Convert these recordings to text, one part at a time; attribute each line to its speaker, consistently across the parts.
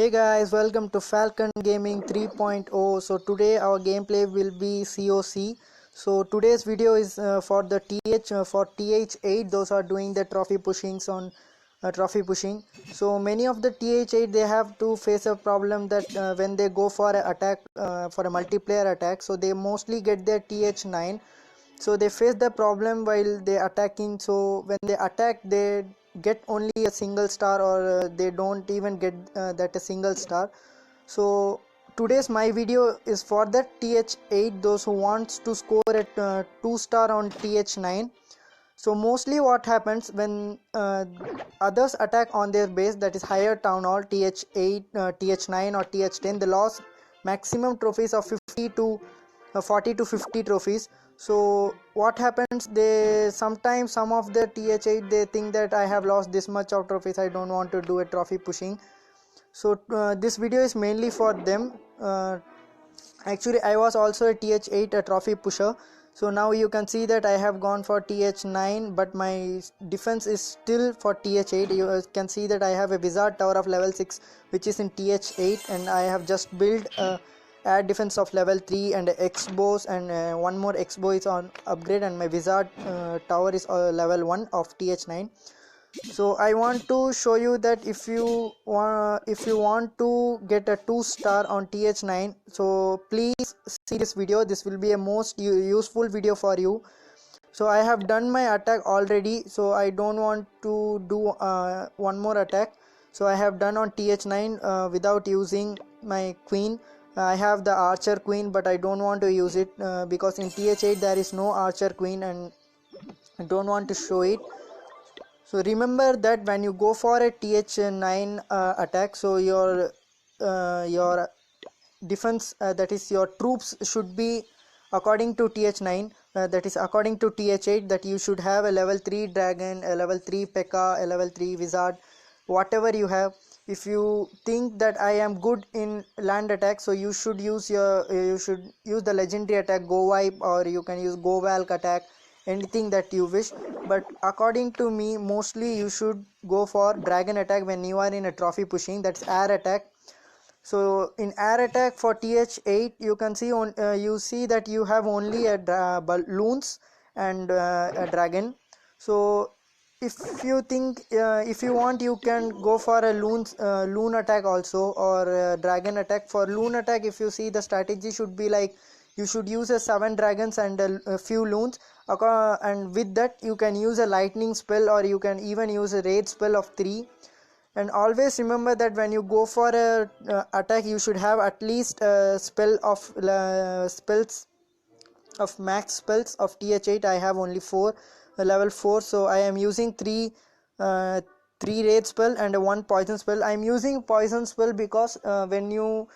Speaker 1: Hey guys, welcome to Falcon Gaming 3.0. So today our gameplay will be COC. So today's video is for the TH8. Those are doing the trophy pushings on trophy pushing. So many of the TH8 they have to face a problem that when they go for an attack for a multiplayer attack, so they mostly get their TH9. So they face the problem while they attacking. So when they attack, they get only a single star, or they don't even get that a single star. So today's my video is for the TH8, those who wants to score at 2 star on TH9. So mostly what happens when others attack on their base, that is higher town hall, TH8, TH9 or TH10, they lost maximum trophies of 50 to 40 to 50 trophies. So what happens, they sometimes some of the TH8 they think that I have lost this much of trophies, I don't want to do a trophy pushing. So this video is mainly for them. Actually I was also a TH8 a trophy pusher. So now you can see that I have gone for TH9, but my defense is still for TH8. You can see that I have a wizard tower of level 6 which is in TH8, and I have just built a air defense of level 3 and X bows, and one more X bow is on upgrade, and my wizard tower is level 1 of TH9. So I want to show you that if you want to get a 2 star on TH9, so please see this video. This will be a most useful video for you. So I have done my attack already, so I don't want to do one more attack. So I have done on TH9 without using my queen. I have the archer queen, but I don't want to use it because in TH8 there is no archer queen, and I don't want to show it. So remember that when you go for a TH9 attack, so your defense, that is your troops, should be according to TH9, that is according to TH8, that you should have a level 3 dragon, a level 3 P.E.K.K.A, a level 3 wizard, whatever you have. If you think that I am good in land attack, so you should use the legendary attack Go Wipe, or you can use Go Valk attack, anything that you wish. But according to me, mostly you should go for dragon attack when you are in a trophy pushing, that's air attack. So in air attack for TH8, you can see you see that you have only a balloons and a dragon. So if you think if you want, you can go for a loon attack also, or a dragon attack. For loon attack, if you see, the strategy should be like you should use a 7 dragons and a few loons, and with that you can use a lightning spell, or you can even use a raid spell of 3. And always remember that when you go for a attack, you should have at least a spell of spells of max spells of TH8. I have only 4 level 4, so I am using 3 raid spell and 1 poison spell. I am using poison spell because when you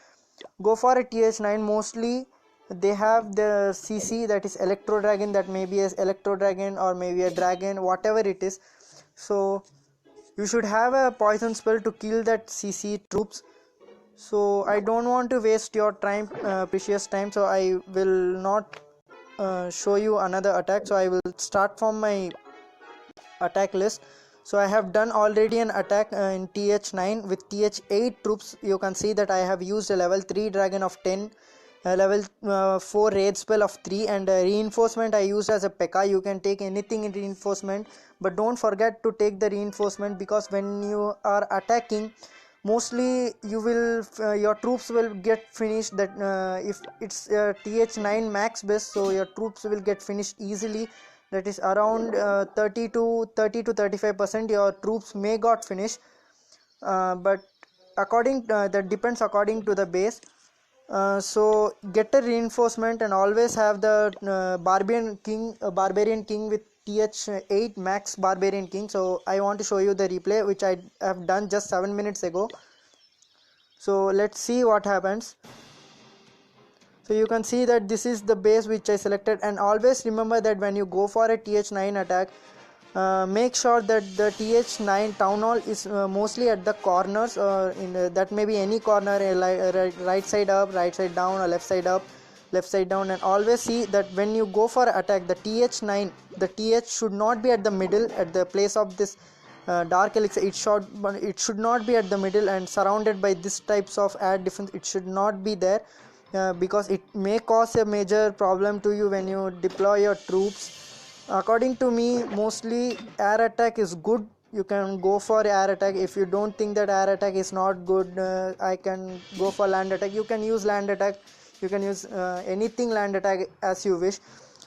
Speaker 1: go for a TH9, mostly they have the CC, that is electro dragon, that may be a electro dragon or maybe a dragon, whatever it is. So you should have a poison spell to kill that CC troops. So I don't want to waste your time, precious time, so I will not show you another attack. So I will start from my attack list. So I have done already an attack in TH9 with TH8 troops. You can see that I have used a level 3 dragon of 10, a level 4 raid spell of 3, and reinforcement I used as a P.E.K.K.A. You can take anything in reinforcement, but don't forget to take the reinforcement, because when you are attacking, mostly you will your troops will get finished. That if it's TH9 max base, so your troops will get finished easily. That is around 30 to 35% your troops may got finished, but according that depends according to the base. So get a reinforcement, and always have the barbarian king with TH8 max barbarian king. So I want to show you the replay which I have done just 7 minutes ago. So let's see what happens. So you can see that this is the base which I selected, and always remember that when you go for a TH9 attack, make sure that the TH9 town hall is mostly at the corners, or that may be any corner, right side up, right side down, or left side up, left side down. And always see that when you go for attack, the TH9, the TH should not be at the middle, at the place of this dark elixir, it should not be at the middle, and surrounded by this types of air defense, it should not be there, because it may cause a major problem to you when you deploy your troops. According to me, mostly air attack is good. You can go for air attack. If you don't think that air attack is not good, I can go for land attack. You can use land attack, you can use anything land attack as you wish.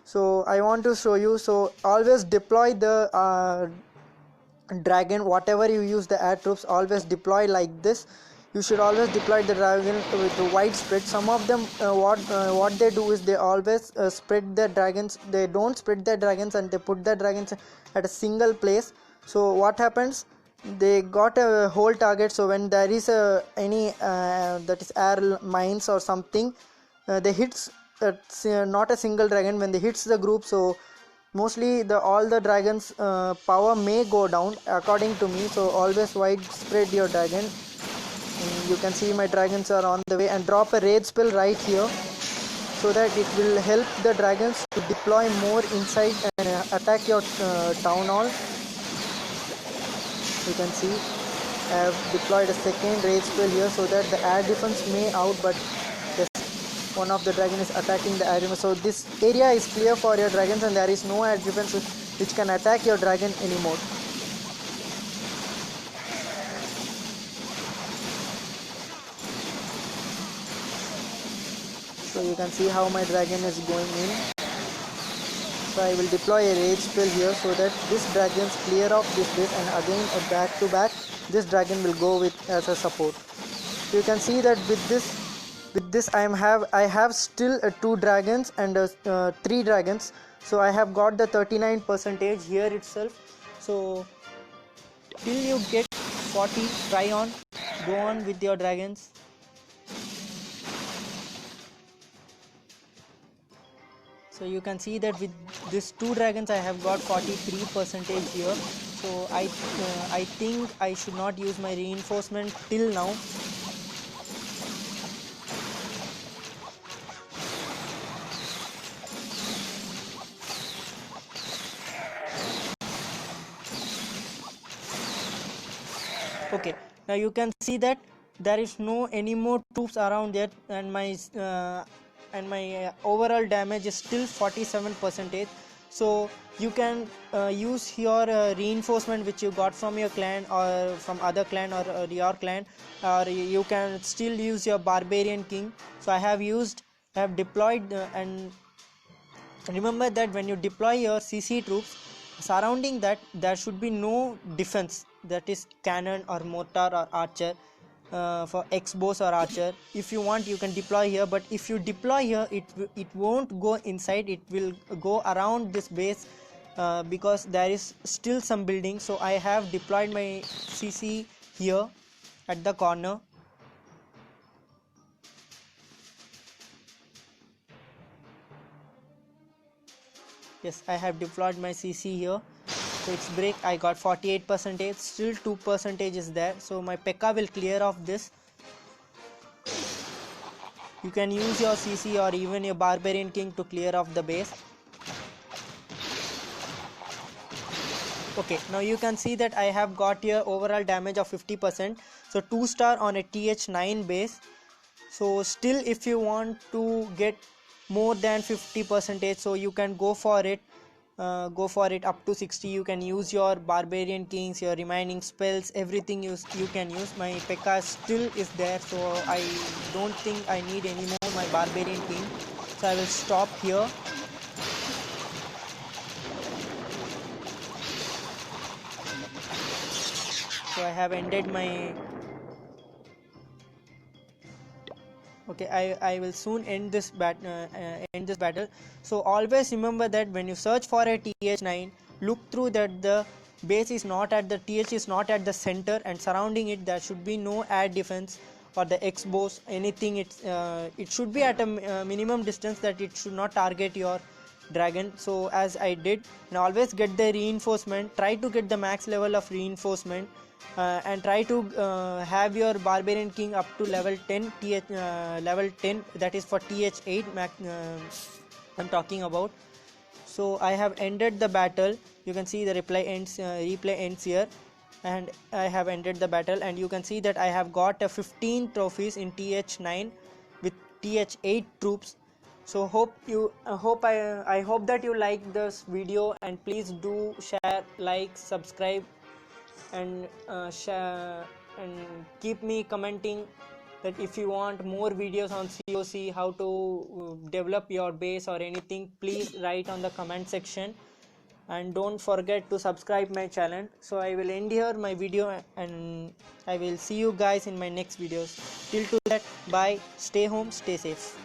Speaker 1: So I want to show you. So always deploy the dragon, whatever you use the air troops, always deploy like this. You should always deploy the dragon with the wide spread. Some of them what they do is they always spread their dragons. They don't spread their dragons and they put their dragons at a single place. So what happens, they got a whole target. So when there is any that is air mines or something, they hits not a single dragon. When they hits the group, so mostly all the dragons power may go down, according to me. So always wide spread your dragon. And you can see my dragons are on the way, and drop a raid spell right here, so that it will help the dragons to deploy more inside and attack your town hall. You can see I have deployed a second raid spell here, so that the air defense may out, but yes, one of the dragon is attacking the air defense. So this area is clear for your dragons, and there is no air defense which can attack your dragon anymore. So you can see how my dragon is going in. So I will deploy a rage spell here, so that this dragons clear off this base, and again a back to back this dragon will go with as a support. So you can see that with this I have still 2 dragons and 3 dragons. So I have got the 39% here itself. So till you get 40, try on, go on with your dragons. So you can see that with these 2 dragons I have got 43% here. So I think I should not use my reinforcement till now. Okay, now you can see that there is no any more troops around there, and my overall damage is still 47%. So you can use your reinforcement which you got from your clan or from other clan or your clan, or you can still use your barbarian king. So I have deployed and remember that when you deploy your CC troops, surrounding that there should be no defense, that is cannon or mortar or archer. For X-bows or archer, if you want you can deploy here, but if you deploy here it won't go inside, it will go around this base, because there is still some building. So I have deployed my CC here at the corner. Yes, I have deployed my CC here. So it's break, I got 48%, still 2% is there. So my P.E.K.K.A will clear off this. You can use your CC or even your barbarian king to clear off the base. Okay, now you can see that I have got here overall damage of 50%. So 2 star on a TH9 base. So still if you want to get more than 50%, so you can go for it. Up to 60. You can use your barbarian kings, your remaining spells, everything you can use. My P.E.K.K.A still is there, so I don't think I need any more my barbarian king. So I will stop here. So I have ended my okay, I will soon end this battle. So always remember that when you search for a TH9, look through that the base is not at the TH is not at the center, and surrounding it there should be no air defense or the X-bows, anything. It should be at a minimum distance, that it should not target your dragon. So as I did, and always get the reinforcement, try to get the max level of reinforcement. And try to have your barbarian king up to level 10, level 10, that is for TH8 I'm talking about. So I have ended the battle. You can see the replay ends here. and I have ended the battle. And you can see that I have got a 15 trophies in TH9 with TH8 troops. So I hope that you like this video, and please do share, like, subscribe, and share, and keep me commenting that if you want more videos on COC, how to develop your base or anything, please write on the comment section. And don't forget to subscribe my channel. So I will end here my video, and I will see you guys in my next videos. Till to that, bye, stay home, stay safe.